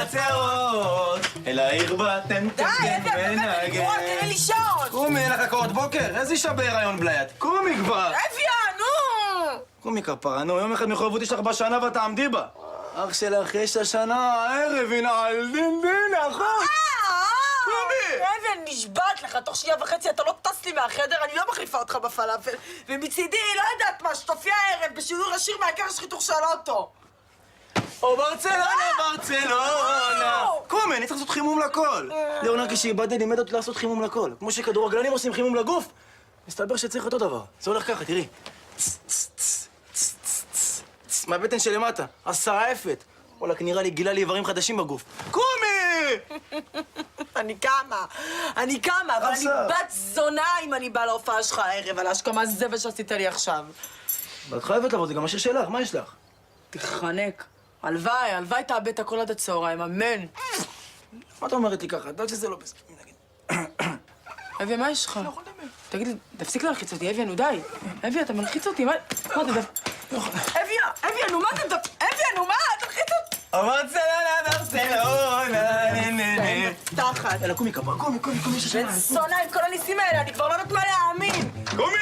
בחצרות, אל העיר באתם די, אבי, באמת, תן לי לישון. קומי, אין לך קורת בוקר? איזה אישה בהיריון בליית? קומי כבר! אביה, נו! קומי כפרה, נו, יום אחד מחויבות יש לך בשנה ואת תעמדי בה. אח שלך יש השנה הערב, הנה על דין דין, נכון? קומי! אבי, אני נשבעת לך, תוך 1.5 שנייה אתה לא טס לי מהחדר, אני לא מחליפה אותך בפלאפל. ומצידי, לא יודעת מה, שתופיע הערב בשידור ישיר מהעיקר יש חיתוך של אוטו. או ברצלונה! קומי, אני צריך לעשות חימום לכל. ליאונר כשאיבדתי לימד אותי לעשות חימום לכל. כמו שכדורגלנים עושים חימום לגוף, מסתבר שצריך אותו דבר. זה הולך ככה, תראי. מהבטן שלמטה, 10 אפת. וואלק, נראה לי גילה לי איברים חדשים בגוף. קומי! אני קמה, אבל אני בת זונה אם אני באה להופעה שלך הערב על ההשכמה הזבל שעשית לי עכשיו. ואת חייבת לבוא, זה גם השיר שלך, מה יש לך? תחנק. הלוואי תאבד את הכל עד הצהריים, אמן. מה את אומרת לי ככה? את יודעת שזה לא בסדר. אביה, מה יש לך? לא יכול לדבר. תגיד לי, תפסיק להלחיץ אותי, אביה, נו די. אביה, אתה מלחיץ אותי, מה אתה אביה, נו מה אתה תלחיץ אותי? ברצלונה, נה. תחת. יאללה, קומי כפרה, קומי, בן זונה עם כל הניסים האלה, אני כבר לא יודעת מה להאמין. קומי!